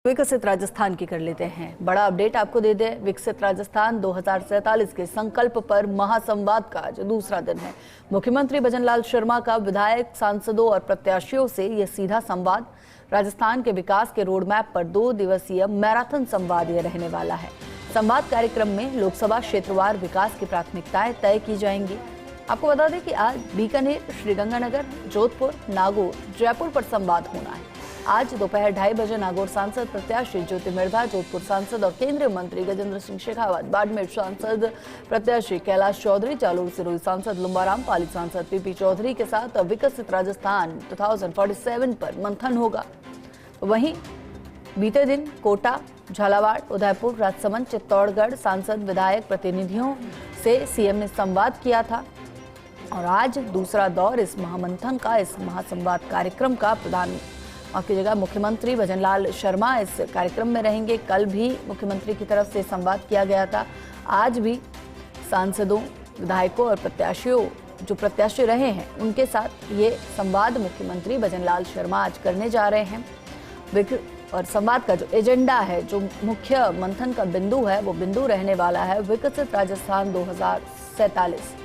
विकसित राजस्थान की कर लेते हैं। बड़ा अपडेट आपको दे दें, विकसित राजस्थान 2047 के संकल्प पर महासंवाद का आज दूसरा दिन है। मुख्यमंत्री भजनलाल शर्मा का विधायक, सांसदों और प्रत्याशियों से यह सीधा संवाद राजस्थान के विकास के रोडमैप पर 2 दिवसीय मैराथन संवाद यह रहने वाला है। संवाद कार्यक्रम में लोकसभा क्षेत्रवार विकास की प्राथमिकताएं तय की जाएंगी। आपको बता दें कि आज बीकानेर, श्रीगंगानगर, जोधपुर, नागौर, जयपुर पर संवाद होना है। आज दोपहर 2:30 बजे नागौर सांसद प्रत्याशी ज्योति मिर्धा, जोधपुर सांसद और केंद्रीय मंत्री गजेंद्र सिंह शेखावत, बाड़मेर सांसद प्रत्याशी कैलाश चौधरी, जालोर सिरोही सांसद लुम्बाराम, पाली सांसद पीपी चौधरी के साथ विकसित राजस्थान 2047 पर मंथन होगा। वहीं बीते दिन कोटा, झालावाड़, उदयपुर, राजसमंद, चित्तौड़गढ़ सांसद विधायक प्रतिनिधियों से सीएम ने संवाद किया था और आज दूसरा दौर इस महामंथन का, इस महासंवाद कार्यक्रम का प्रधान आपकी जगह मुख्यमंत्री भजनलाल शर्मा इस कार्यक्रम में रहेंगे। कल भी मुख्यमंत्री की तरफ से संवाद किया गया था। आज भी सांसदों, विधायकों और प्रत्याशियों, जो प्रत्याशी रहे हैं, उनके साथ ये संवाद मुख्यमंत्री भजनलाल शर्मा आज करने जा रहे हैं। और संवाद का जो एजेंडा है, जो मुख्य मंथन का बिंदु है, वो बिंदु रहने वाला है विकसित राजस्थान 2047।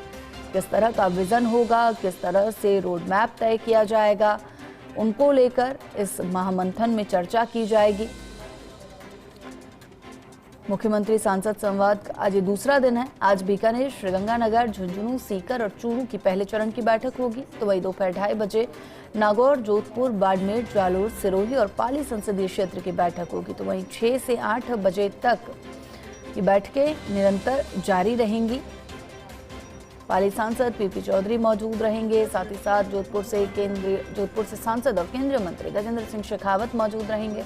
किस तरह का विजन होगा, किस तरह से रोड मैप तय किया जाएगा, उनको लेकर इस महामंथन में चर्चा की जाएगी। मुख्यमंत्री सांसद संवाद आज दूसरा दिन है। आज बीकानेर, श्रीगंगानगर, झुंझुनू, सीकर और चूरू की पहले चरण की बैठक होगी। तो वही दोपहर 2:30 बजे नागौर, जोधपुर, बाड़मेर, जालोर, सिरोही और पाली संसदीय क्षेत्र की बैठक होगी। तो वहीं 6 से 8 बजे तक ये बैठकें निरंतर जारी रहेंगी। पाली सांसद पीपी चौधरी मौजूद रहेंगे, साथ ही साथ जोधपुर से सांसद और केंद्रीय मंत्री गजेंद्र सिंह शेखावत मौजूद रहेंगे।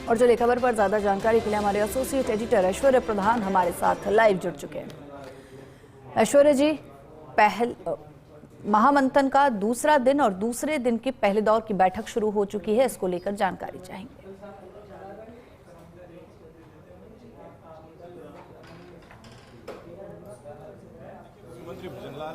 और चलिए खबर पर ज्यादा जानकारी के लिए हमारे एसोसिएट एडिटर ऐश्वर्य प्रधान हमारे साथ लाइव जुड़ चुके हैं। ऐश्वर्य जी, महामंथन का दूसरा दिन और दूसरे दिन के पहले दौर की बैठक शुरू हो चुकी है, इसको लेकर जानकारी चाहेंगे। भजनलाल,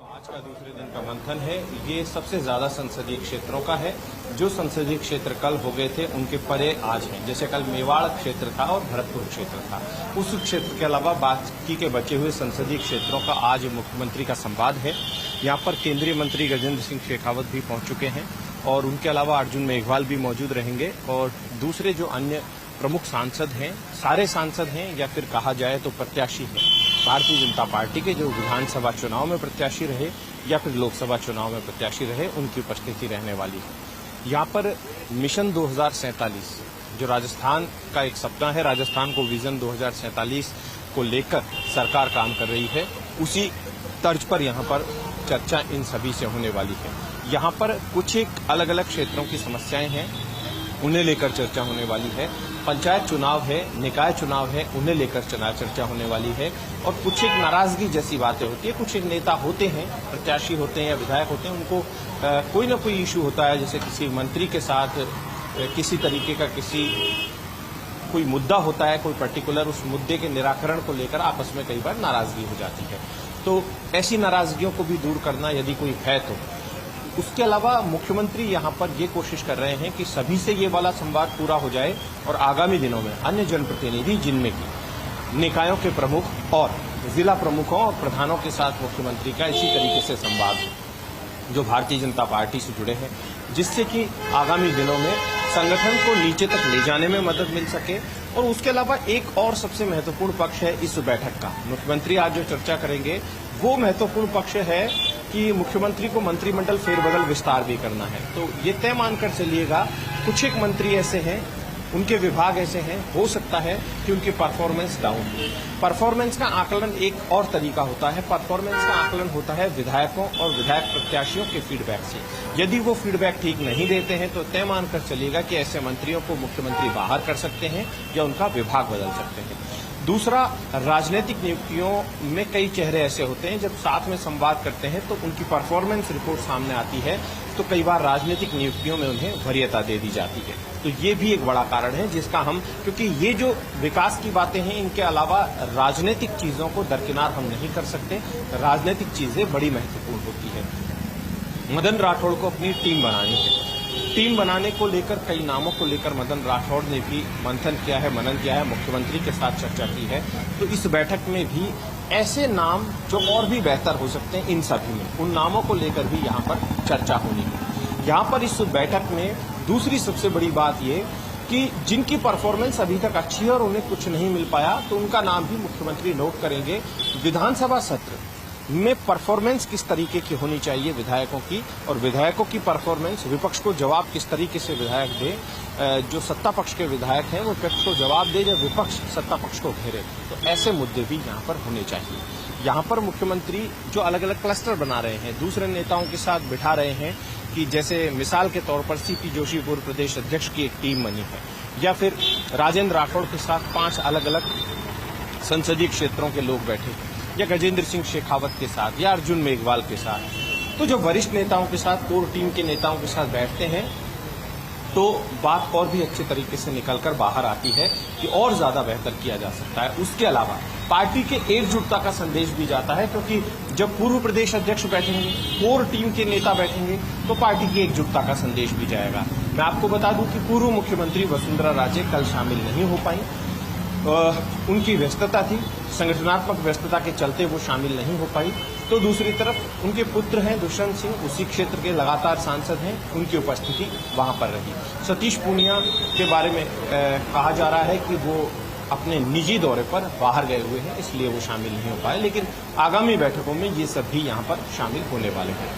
आज का दूसरे दिन का मंथन है। ये सबसे ज्यादा संसदीय क्षेत्रों का है। जो संसदीय क्षेत्र कल हो गए थे, उनके परे आज हैं। जैसे कल मेवाड़ क्षेत्र था और भरतपुर क्षेत्र था, उस क्षेत्र के अलावा बाकी के बचे हुए संसदीय क्षेत्रों का आज मुख्यमंत्री का संवाद है। यहाँ पर केंद्रीय मंत्री गजेंद्र सिंह शेखावत भी पहुंच चुके हैं और उनके अलावा अर्जुन मेघवाल भी मौजूद रहेंगे। और दूसरे जो अन्य प्रमुख सांसद हैं, सारे सांसद हैं या फिर कहा जाए तो प्रत्याशी हैं भारतीय जनता पार्टी के, जो विधानसभा चुनाव में प्रत्याशी रहे या फिर लोकसभा चुनाव में प्रत्याशी रहे, उनकी उपस्थिति रहने वाली है। यहाँ पर मिशन 2047 जो राजस्थान का एक सपना है, राजस्थान को विजन 2047 को लेकर सरकार काम कर रही है, उसी तर्ज पर यहाँ पर चर्चा इन सभी से होने वाली है। यहाँ पर कुछ एक अलग अलग क्षेत्रों की समस्याएं हैं, उन्हें लेकर चर्चा होने वाली है। पंचायत चुनाव है, निकाय चुनाव है, उन्हें लेकर चर्चा होने वाली है। और कुछ एक नाराजगी जैसी बातें होती है। कुछ एक नेता होते हैं, प्रत्याशी होते हैं या विधायक होते हैं, उनको कोई ना कोई इशू होता है, जैसे किसी मंत्री के साथ किसी तरीके का कोई मुद्दा होता है, कोई पर्टिकुलर, उस मुद्दे के निराकरण को लेकर आपस में कई बार नाराजगी हो जाती है। तो ऐसी नाराजगियों को भी दूर करना यदि कोई है तो। उसके अलावा मुख्यमंत्री यहाँ पर ये कोशिश कर रहे हैं कि सभी से ये वाला संवाद पूरा हो जाए और आगामी दिनों में अन्य जनप्रतिनिधि, जिनमें की निकायों के प्रमुख और जिला प्रमुखों और प्रधानों के साथ मुख्यमंत्री का इसी तरीके से संवाद हो, जो भारतीय जनता पार्टी से जुड़े हैं, जिससे कि आगामी दिनों में संगठन को नीचे तक ले जाने में मदद मिल सके। और उसके अलावा एक और सबसे महत्वपूर्ण पक्ष है इस बैठक का, मुख्यमंत्री आज जो चर्चा करेंगे वो महत्वपूर्ण पक्ष है कि मुख्यमंत्री को मंत्रिमंडल फेरबदल विस्तार भी करना है। तो ये तय मानकर चलिएगा, कुछ एक मंत्री ऐसे हैं, उनके विभाग ऐसे हैं, हो सकता है कि उनकी परफॉर्मेंस डाउन हो। परफॉर्मेंस का आकलन एक और तरीका होता है। परफॉर्मेंस का आकलन होता है विधायकों और विधायक प्रत्याशियों के फीडबैक से। यदि वो फीडबैक ठीक नहीं देते हैं तो तय मानकर चलिएगा कि ऐसे मंत्रियों को मुख्यमंत्री बाहर कर सकते हैं या उनका विभाग बदल सकते हैं। दूसरा, राजनीतिक नियुक्तियों में कई चेहरे ऐसे होते हैं, जब साथ में संवाद करते हैं तो उनकी परफॉर्मेंस रिपोर्ट सामने आती है, तो कई बार राजनीतिक नियुक्तियों में उन्हें वरीयता दे दी जाती है। तो ये भी एक बड़ा कारण है जिसका हम, क्योंकि ये जो विकास की बातें हैं, इनके अलावा राजनीतिक चीजों को दरकिनार हम नहीं कर सकते। राजनीतिक चीजें बड़ी महत्वपूर्ण होती है। मदन राठौड़ को अपनी टीम बनानी है, टीम बनाने को लेकर कई नामों को लेकर मदन राठौड़ ने भी मंथन किया है, मनन किया है, मुख्यमंत्री के साथ चर्चा की है। तो इस बैठक में भी ऐसे नाम जो और भी बेहतर हो सकते हैं, इन सभी में उन नामों को लेकर भी यहाँ पर चर्चा होनी है। यहाँ पर इस बैठक में दूसरी सबसे बड़ी बात ये कि जिनकी परफॉर्मेंस अभी तक अच्छी है और उन्हें कुछ नहीं मिल पाया, तो उनका नाम भी मुख्यमंत्री नोट करेंगे। विधानसभा सत्र में परफॉर्मेंस किस तरीके की होनी चाहिए विधायकों की, और विधायकों की परफॉर्मेंस विपक्ष को जवाब किस तरीके से विधायक दे। जो सत्ता पक्ष के विधायक हैं वो विपक्ष को जवाब दे, जब विपक्ष सत्ता पक्ष को घेरे, तो ऐसे मुद्दे भी यहाँ पर होने चाहिए। यहाँ पर मुख्यमंत्री जो अलग अलग क्लस्टर बना रहे हैं, दूसरे नेताओं के साथ बिठा रहे हैं कि जैसे मिसाल के तौर पर सीपी जोशी पूर्व प्रदेश अध्यक्ष की एक टीम बनी है, या फिर राजेंद्र राठौड़ के साथ 5 अलग अलग संसदीय क्षेत्रों के लोग बैठे, या गजेंद्र सिंह शेखावत के साथ, या अर्जुन मेघवाल के साथ। तो जो वरिष्ठ नेताओं के साथ, कोर टीम के नेताओं के साथ बैठते हैं, तो बात और भी अच्छे तरीके से निकलकर बाहर आती है कि और ज्यादा बेहतर किया जा सकता है। उसके अलावा पार्टी के एकजुटता का संदेश भी जाता है, क्योंकि जब पूर्व प्रदेश अध्यक्ष बैठेंगे, कोर टीम के नेता बैठेंगे, तो पार्टी की एकजुटता का संदेश भी जाएगा। मैं आपको बता दूं कि पूर्व मुख्यमंत्री वसुंधरा राजे कल शामिल नहीं हो पाई। उनकी व्यस्तता थी, संगठनात्मक व्यस्तता के चलते वो शामिल नहीं हो पाई। तो दूसरी तरफ उनके पुत्र हैं दुष्यंत सिंह, उसी क्षेत्र के लगातार सांसद हैं, उनकी उपस्थिति वहां पर रही। सतीश पूनिया के बारे में कहा जा रहा है कि वो अपने निजी दौरे पर बाहर गए हुए हैं, इसलिए वो शामिल नहीं हो पाए, लेकिन आगामी बैठकों में ये सब भी यहाँ पर शामिल होने वाले हैं।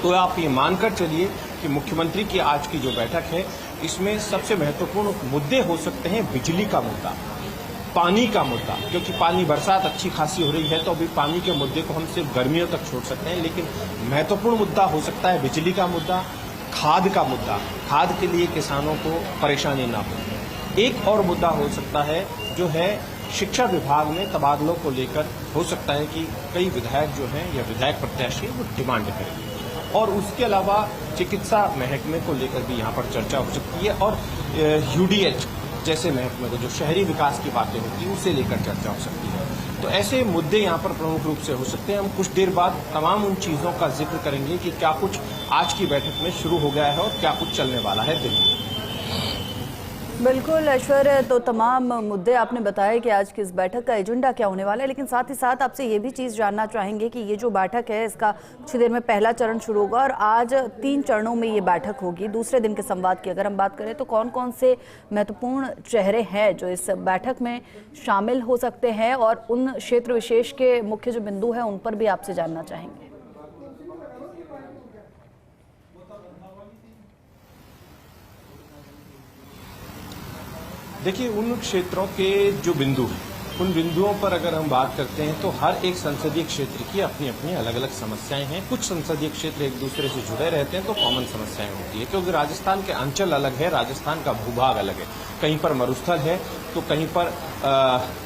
तो आप ये मानकर चलिए कि मुख्यमंत्री की आज की जो बैठक है, इसमें सबसे महत्वपूर्ण मुद्दे हो सकते हैं बिजली का मुद्दा, पानी का मुद्दा, क्योंकि पानी बरसात अच्छी खासी हो रही है, तो अभी पानी के मुद्दे को हम सिर्फ गर्मियों तक छोड़ सकते हैं, लेकिन महत्वपूर्ण मुद्दा हो सकता है बिजली का मुद्दा, खाद का मुद्दा, खाद के लिए किसानों को परेशानी ना हो। एक और मुद्दा हो सकता है जो है शिक्षा विभाग में तबादलों को लेकर, हो सकता है कि कई विधायक जो हैं या विधायक प्रत्याशी वो डिमांड करेंगे, और उसके अलावा चिकित्सा महकमे को लेकर भी यहाँ पर चर्चा हो सकती है, और यूडीएच जैसे महकमे को, जो शहरी विकास की बातें होती हैं, उसे लेकर चर्चा हो सकती है। तो ऐसे मुद्दे यहाँ पर प्रमुख रूप से हो सकते हैं। हम कुछ देर बाद तमाम उन चीज़ों का जिक्र करेंगे कि क्या कुछ आज की बैठक में शुरू हो गया है और क्या कुछ चलने वाला है दिन में। बिल्कुल ऐश्वर्य, तो तमाम मुद्दे आपने बताया कि आज की इस बैठक का एजेंडा क्या होने वाला है, लेकिन साथ ही साथ आपसे ये भी चीज़ जानना चाहेंगे कि ये जो बैठक है, इसका कुछ देर में पहला चरण शुरू होगा और आज 3 चरणों में ये बैठक होगी। दूसरे दिन के संवाद की अगर हम बात करें तो कौन कौन से महत्वपूर्ण चेहरे हैं जो इस बैठक में शामिल हो सकते हैं, और उन क्षेत्र विशेष के मुख्य जो बिंदु हैं उन पर भी आपसे जानना चाहेंगे। देखिए, उन क्षेत्रों के जो बिंदु हैं, उन बिंदुओं पर अगर हम बात करते हैं तो हर एक संसदीय क्षेत्र की अपनी अपनी अलग अलग समस्याएं हैं। कुछ संसदीय क्षेत्र एक दूसरे से जुड़े रहते हैं तो कॉमन समस्याएं होती है, क्योंकि राजस्थान के अंचल अलग है, राजस्थान का भूभाग अलग है। कहीं पर मरुस्थल है तो कहीं पर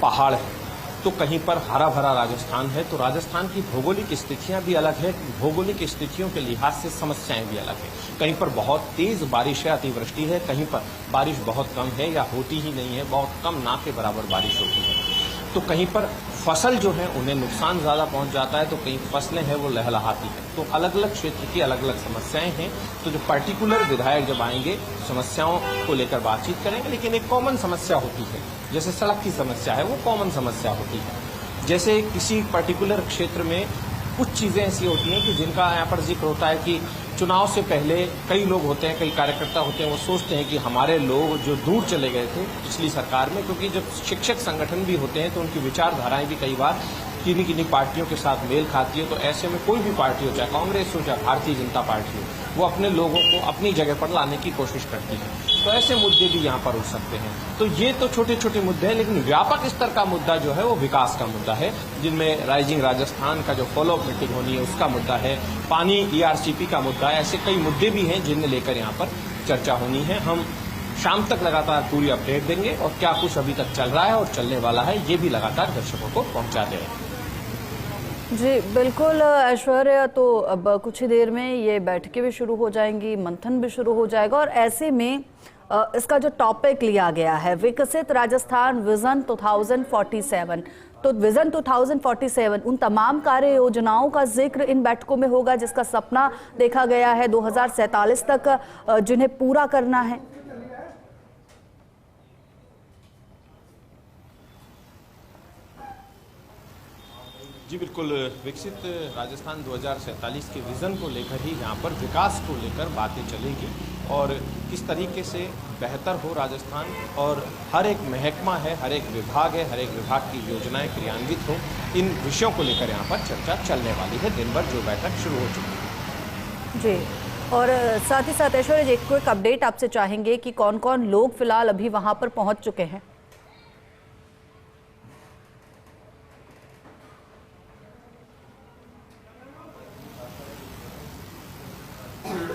पहाड़ है, तो कहीं पर हरा भरा राजस्थान है। तो राजस्थान की भौगोलिक स्थितियां भी अलग है, भौगोलिक स्थितियों के लिहाज से समस्याएं भी अलग है। कहीं पर बहुत तेज बारिश है, अतिवृष्टि है, कहीं पर बारिश बहुत कम है या होती ही नहीं है, बहुत कम ना के बराबर बारिश होती है। तो कहीं पर फसल जो है उन्हें नुकसान ज्यादा पहुंच जाता है, तो कहीं फसलें हैं वो लहलहाती है। तो अलग अलग क्षेत्र की अलग अलग समस्याएं हैं। तो जो पर्टिकुलर विधायक जब आएंगे समस्याओं को लेकर बातचीत करेंगे, लेकिन एक कॉमन समस्या होती है, जैसे सड़क की समस्या है वो कॉमन समस्या होती है। जैसे किसी पर्टिकुलर क्षेत्र में कुछ चीजें ऐसी होती हैं कि जिनका यहाँ पर जिक्र होता है कि चुनाव से पहले कई लोग होते हैं, कई कार्यकर्ता होते हैं, वो सोचते हैं कि हमारे लोग जो दूर चले गए थे पिछली सरकार में, क्योंकि जब शिक्षक संगठन भी होते हैं तो उनकी विचारधाराएं भी कई बार किन्हीं किन्हीं पार्टियों के साथ मेल खाती है। तो ऐसे में कोई भी पार्टी हो, चाहे कांग्रेस हो चाहे भारतीय जनता पार्टी हो, वो अपने लोगों को अपनी जगह पर लाने की कोशिश करती है। तो ऐसे मुद्दे भी यहाँ पर उठ सकते हैं। तो ये तो छोटे छोटे मुद्दे हैं, लेकिन व्यापक स्तर का मुद्दा जो है वो विकास का मुद्दा है, जिनमें राइजिंग राजस्थान का जो फॉलोअप मीटिंग होनी है उसका मुद्दा है, पानी ERCP का मुद्दा है। ऐसे कई मुद्दे भी हैं जिन्हें लेकर यहाँ पर चर्चा होनी है। हम शाम तक लगातार पूरी अपडेट देंगे और क्या कुछ अभी तक चल रहा है और चलने वाला है ये भी लगातार दर्शकों को पहुंचा दे रहे हैं। जी बिल्कुल ऐश्वर्या, तो अब कुछ ही देर में ये बैठकें भी शुरू हो जाएंगी, मंथन भी शुरू हो जाएगा, और ऐसे में इसका जो टॉपिक लिया गया है विकसित राजस्थान विजन 2047, तो विजन 2047 उन तमाम कार्य योजनाओं का जिक्र इन बैठकों में होगा जिसका सपना देखा गया है 2047 तक जिन्हें पूरा करना है। जी बिल्कुल, विकसित राजस्थान 2047 के विज़न को लेकर ही यहाँ पर विकास को लेकर बातें चलेंगी और किस तरीके से बेहतर हो राजस्थान, और हर एक महकमा है, हर एक विभाग है, हर एक विभाग की योजनाएं क्रियान्वित हो, इन विषयों को लेकर यहाँ पर चर्चा चलने वाली है। दिन भर जो बैठक शुरू हो चुकी है। जी, और साथ ही साथ ऐश्वर्या जी, एक क्विक अपडेट आपसे चाहेंगे कि कौन कौन लोग फिलहाल अभी वहाँ पर पहुँच चुके हैं।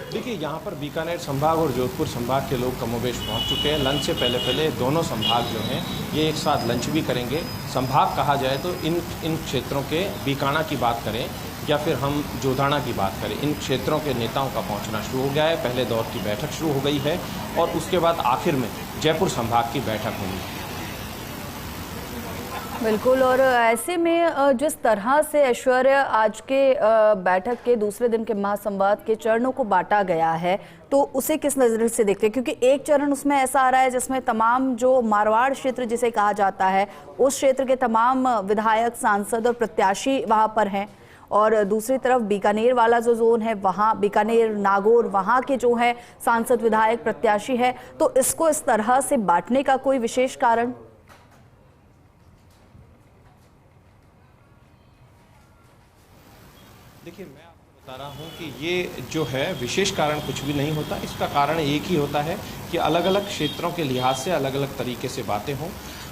देखिए, यहाँ पर बीकानेर संभाग और जोधपुर संभाग के लोग कमोबेश पहुँच चुके हैं। लंच से पहले दोनों संभाग जो हैं ये एक साथ लंच भी करेंगे। संभाग कहा जाए तो इन क्षेत्रों के बीकाना की बात करें या फिर हम जोधाना की बात करें, इन क्षेत्रों के नेताओं का पहुँचना शुरू हो गया है। पहले दौर की बैठक शुरू हो गई है और उसके बाद आखिर में जयपुर संभाग की बैठक होगी। बिल्कुल, और ऐसे में जिस तरह से ऐश्वर्या आज के बैठक के दूसरे दिन के महासंवाद के चरणों को बांटा गया है, तो उसे किस नज़र से देखते हैं? क्योंकि एक चरण उसमें ऐसा आ रहा है जिसमें तमाम जो मारवाड़ क्षेत्र जिसे कहा जाता है उस क्षेत्र के तमाम विधायक, सांसद और प्रत्याशी वहाँ पर हैं, और दूसरी तरफ बीकानेर वाला जो जोन है वहाँ बीकानेर, नागौर, वहाँ के जो है सांसद, विधायक, प्रत्याशी है। तो इसको इस तरह से बांटने का कोई विशेष कारण? देखिए, मैं आपको बता रहा हूँ कि ये जो है विशेष कारण कुछ भी नहीं होता। इसका कारण एक ही होता है कि अलग अलग क्षेत्रों के लिहाज से अलग अलग तरीके से बातें हों,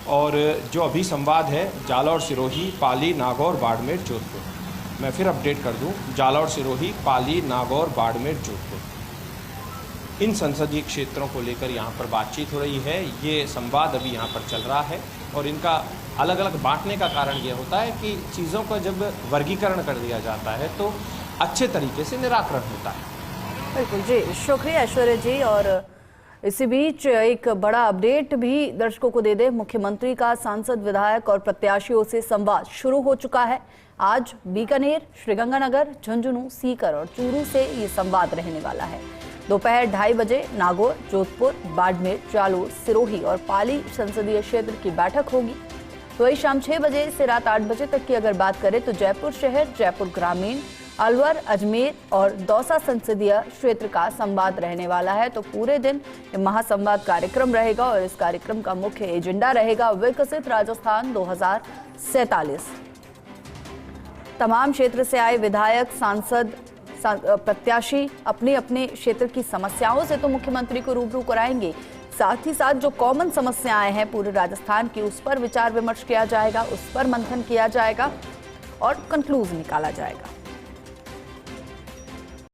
और जो अभी संवाद है जालौर, सिरोही, पाली, नागौर, बाड़मेर, जोधपुर। मैं फिर अपडेट कर दूँ, जालौर, सिरोही, पाली, नागौर, बाड़मेर, जोधपुर, इन संसदीय क्षेत्रों को लेकर यहाँ पर बातचीत हो रही है। ये संवाद अभी यहाँ पर चल रहा है और इनका अलग अलग बांटने का कारण ये होता है कि चीज़ों का जब वर्गीकरण कर दिया जाता है तो अच्छे तरीके से निराकरण होता है। बिल्कुल जी, शुक्रिया ऐश्वर्या जी। और इसी बीच एक बड़ा अपडेट भी दर्शकों को दे दे, मुख्यमंत्री का सांसद, विधायक और प्रत्याशियों से संवाद शुरू हो चुका है। आज बीकानेर, श्रीगंगानगर, झुंझुनू, सीकर और चूरू से ये संवाद रहने वाला है। दोपहर 2:30 बजे नागौर, जोधपुर, बाड़मेर, जालौर, सिरोही और पाली संसदीय क्षेत्र की बैठक होगी। तो वही शाम 6 बजे से रात 8 बजे तक की अगर बात करें तो जयपुर शहर, जयपुर ग्रामीण, अलवर, अजमेर और दौसा संसदीय क्षेत्र का संवाद रहने वाला है। तो पूरे दिन महासंवाद कार्यक्रम रहेगा और इस कार्यक्रम का मुख्य एजेंडा रहेगा विकसित राजस्थान 2047। तमाम क्षेत्र से आए विधायक, सांसद, प्रत्याशी अपने अपने क्षेत्र की समस्याओं से तो मुख्यमंत्री को रूबरू कराएंगे, साथ ही साथ जो कॉमन समस्याएं हैं पूरे राजस्थान की उस पर विचार विमर्श किया जाएगा, उस पर मंथन किया जाएगा और कंक्लूजन निकाला जाएगा।